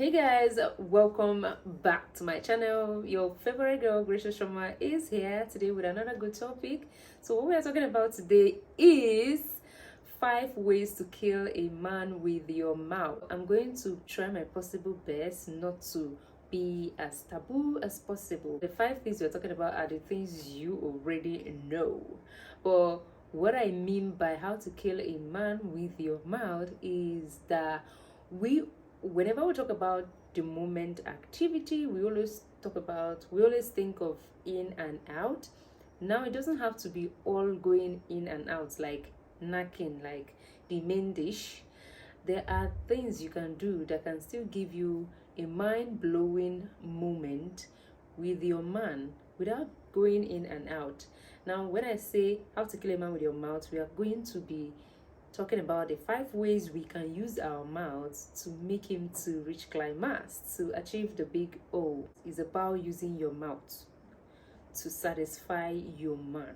Hey guys, welcome back to my channel. Your favorite girl Gracious Sharma is here today with another good topic. So what we are talking about today is 5 ways to kill a man with your mouth. I'm going to try my possible best not to be as taboo as possible. The 5 things we're talking about are the things you already know, but what I mean by how to kill a man with your mouth is that whenever we talk about the moment activity, we always think of in and out. Now it doesn't have to be all going in and out like knacking, like the main dish. There are things you can do that can still give you a mind-blowing moment with your man without going in and out. Now when I say how to kill a man with your mouth, we are going to be talking about the 5 ways we can use our mouths to make him to reach climax, to achieve the big O. It's about using your mouth to satisfy your man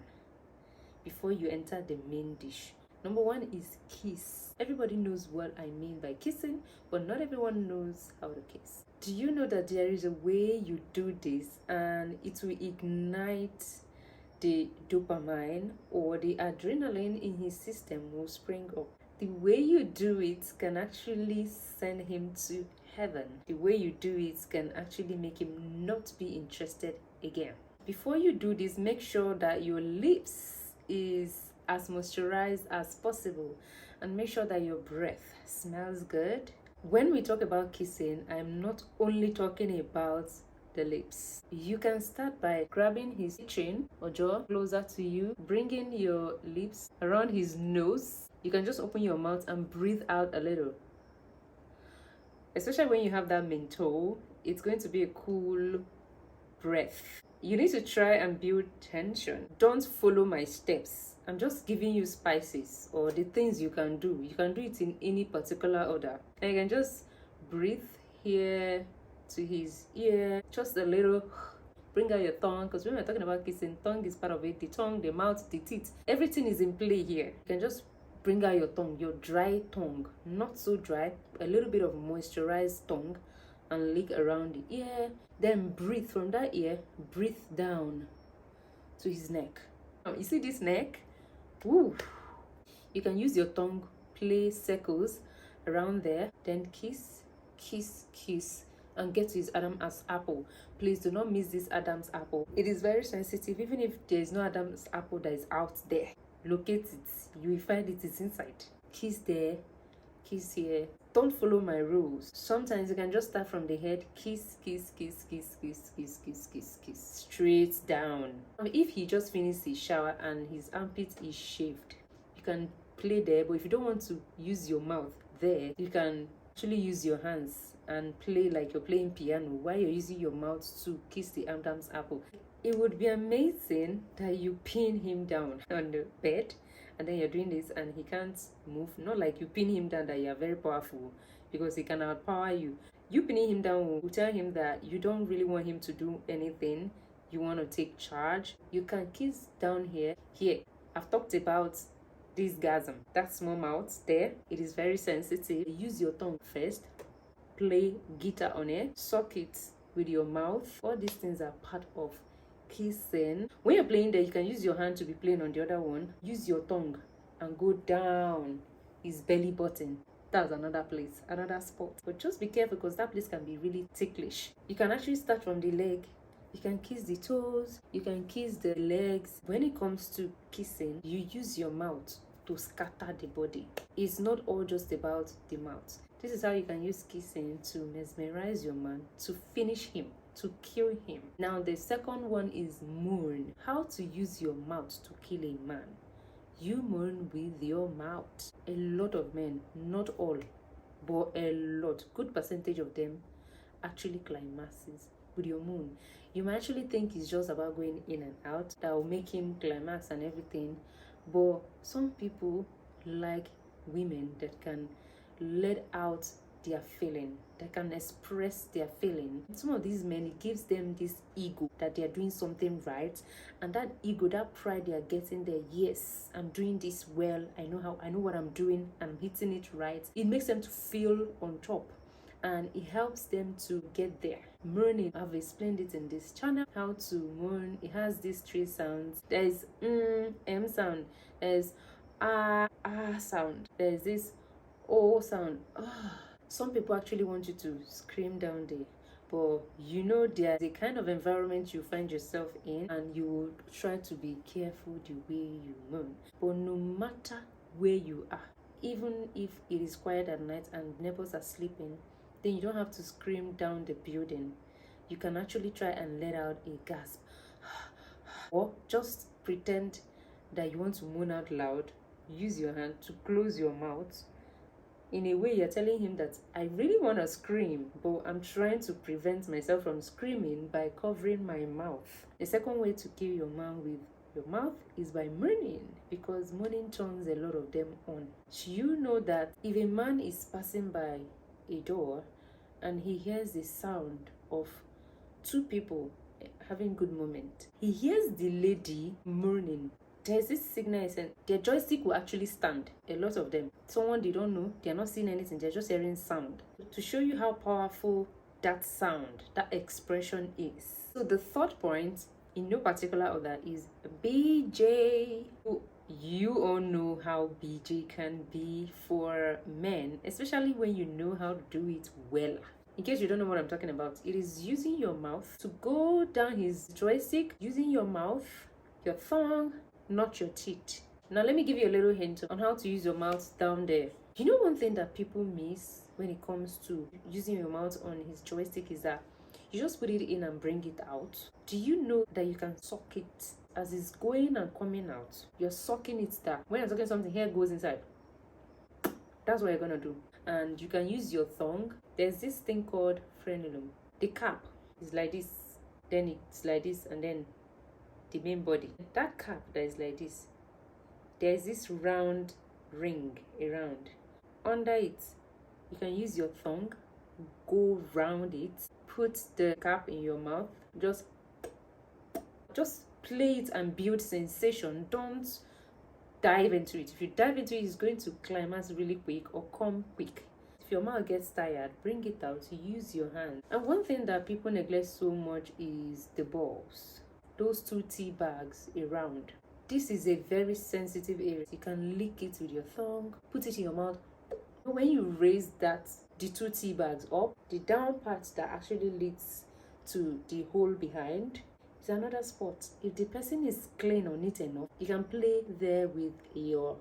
before you enter the main dish. Number one is kiss. Everybody knows what I mean by kissing, but not everyone knows how to kiss. Do you know that there is a way you do this and it will ignite the dopamine or the adrenaline in his system will spring up? The way you do it can actually send him to heaven. The way you do it can actually make him not be interested again. Before you do this, make sure that your lips is as moisturized as possible and make sure that your breath smells good. When we talk about kissing, I'm not only talking about the lips. You can start by grabbing his chin or jaw closer to you, bringing your lips around his nose. You can just open your mouth and breathe out a little. Especially when you have that menthol, it's going to be a cool breath. You need to try and build tension. Don't follow my steps. I'm just giving you spices or the things you can do. You can do it in any particular order. And you can just breathe here to his ear, just a little. Bring out your tongue, because when we're talking about kissing, tongue is part of it. The tongue, the mouth, the teeth, everything is in play here. You can just bring out your tongue, your dry tongue, not so dry, a little bit of moisturized tongue, and lick around the ear. Then breathe from that ear, breathe down to his neck. Now, you see this neck? Ooh. You can use your tongue, play circles around there, then kiss, kiss, kiss, and get to his Adam's apple. Please do not miss this Adam's apple. It is very sensitive. Even if there is no Adam's apple that is out there, locate it. You will find it is inside. Kiss there, kiss here. Don't follow my rules. Sometimes you can just start from the head. Kiss, kiss, kiss, kiss, kiss, kiss, kiss, kiss, kiss. Straight down. If he just finished his shower and his armpit is shaved, you can play there. But if you don't want to use your mouth there, you can actually use your hands and play like you're playing piano while you're using your mouth to kiss the Adam's apple. It would be amazing that you pin him down on the bed and then you're doing this and he can't move. Not like you pin him down that you are very powerful, because he can outpower you. You pinning him down will tell him that you don't really want him to do anything. You want to take charge. You can kiss down here. I've talked about this gasm, that small mouth there. It is very sensitive. Use your tongue first. Play guitar on it. Suck it with your mouth. All these things are part of kissing. When you're playing there, you can use your hand to be playing on the other one. Use your tongue and go down his belly button. That's another place, another spot. But just be careful, because that place can be really ticklish. You can actually start from the leg. You can kiss the toes. You can kiss the legs. When it comes to kissing, you use your mouth to scatter the body. It's not all just about the mouth. This is how you can use kissing to mesmerize your man, to finish him, to kill him. Now the second one is mourn. How to use your mouth to kill a man. You mourn with your mouth. A lot of men, not all, but a lot, good percentage of them actually climaxes with your moon. You might actually think it's just about going in and out that will make him climax and everything, but some people like women that can let out their feeling, that can express their feeling. Some of these men, it gives them this ego that they are doing something right, and that ego, that pride they are getting there, yes, I'm doing this well, I know what I'm doing, I'm hitting it right. It makes them to feel on top. and it helps them to get there. Mourning, I've explained it in this channel how to mourn. It has these three sounds. There's M sound, there's sound, there's this O sound. Some people actually want you to scream down there, but you know there's a kind of environment you find yourself in, and you will try to be careful the way you mourn. But no matter where you are, even if it is quiet at night and neighbors are sleeping, then you don't have to scream down the building. You can actually try and let out a gasp, or just pretend that you want to moan out loud. Use your hand to close your mouth. In a way, you're telling him that I really want to scream, but I'm trying to prevent myself from screaming by covering my mouth. The second way to kill your man with your mouth is by moaning, because moaning turns a lot of them on. Do you know that if a man is passing by a door and he hears the sound of two people having good moment, he hears the lady moaning, there's this signal, and their joystick will actually stand. A lot of them, someone they don't know, they're not seeing anything, they're just hearing sound, to show you how powerful that sound, that expression is. So the third point, in no particular order, is BJ. You all know how BJ can be for men, especially when you know how to do it well. In case you don't know what I'm talking about, it is using your mouth to go down his joystick, using your mouth, your tongue, not your teeth. Now let me give you a little hint on how to use your mouth down there. You know, one thing that people miss when it comes to using your mouth on his joystick is that you just put it in and bring it out. Do you know that you can suck it as it's going and coming out? You're sucking it that when you're sucking something, here goes inside. That's what you're gonna do. And you can use your tongue. There's this thing called frenulum. The cap is like this, then it's like this, and then the main body. That cap that is like this, there's this round ring around. Under it, you can use your tongue, go round it, put the cap in your mouth, just play it and build sensation. Don't dive into it. If you dive into it, it's going to climax really quick or come quick. If your mouth gets tired, bring it out, use your hand. And one thing that people neglect so much is the balls. Those two tea bags around. This is a very sensitive area. You can lick it with your tongue, put it in your mouth. When you raise the two tea bags up, the down part that actually leads to the hole behind is another spot. If the person is clean or neat enough, you can play there with your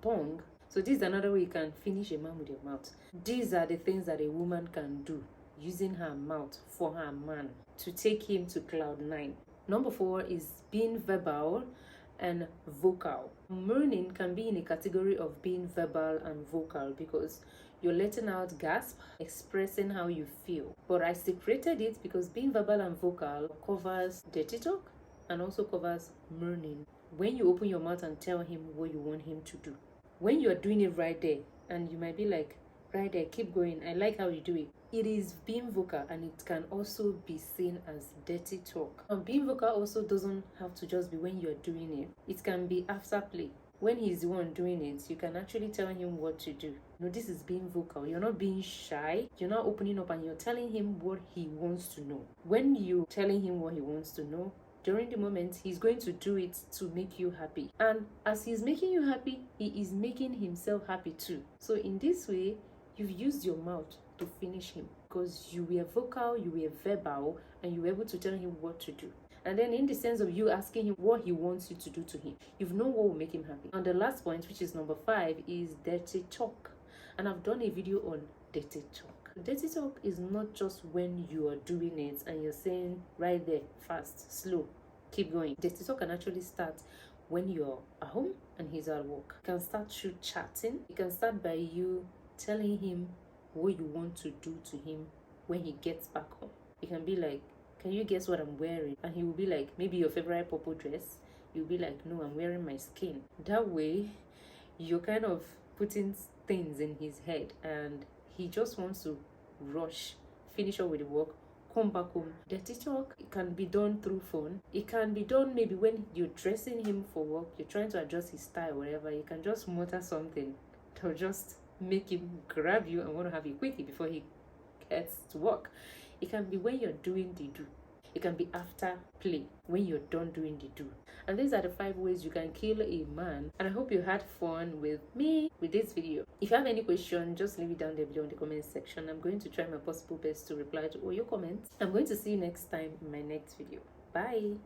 tongue. So this is another way you can finish a man with your mouth. These are the things that a woman can do using her mouth for her man to take him to cloud 9. Number 4 is being verbal and vocal. Mourning can be in a category of being verbal and vocal because you're letting out gasp, expressing how you feel. But I separated it because being verbal and vocal covers dirty talk and also covers mourning. When you open your mouth and tell him what you want him to do. When you're doing it right there, and you might be like, right there, keep going, I like how you do it. It is being vocal, and it can also be seen as dirty talk. And being vocal also doesn't have to just be when you're doing it. It can be after play. When he's the one doing it, you can actually tell him what to do. No, this is being vocal. You're not being shy. You're not opening up and you're telling him what he wants to know. When you're telling him what he wants to know, during the moment, he's going to do it to make you happy. And as he's making you happy, he is making himself happy too. So in this way, you've used your mouth to finish him because you were vocal, you were verbal, and you were able to tell him what to do. And then in the sense of you asking him what he wants you to do to him, you've known what will make him happy. And the last point, which is number 5, is dirty talk. And I've done a video on dirty talk. Dirty talk is not just when you are doing it and you're saying right there, fast, slow, keep going. Dirty talk can actually start when you're at home and he's at work. You can start through chatting. You can start by you telling him what you want to do to him when he gets back home. You can be like, can you guess what I'm wearing? And he will be like, maybe your favorite purple dress. You'll be like, no, I'm wearing my skin. That way, you're kind of putting things in his head and he just wants to rush, finish up with the work, come back home. Dirty talk, it can be done through phone. It can be done maybe when you're dressing him for work, you're trying to adjust his style, whatever. You can just mutter something to just make him grab you and want to have you quickly before he gets to work. It can be when you're doing the do. It can be after play, when you're done doing the do. And these are the 5 ways you can kill a man. And I hope you had fun with me with this video. If you have any question, just leave it down there below in the comment section. I'm going to try my possible best to reply to all your comments. I'm going to see you next time in my next video. Bye.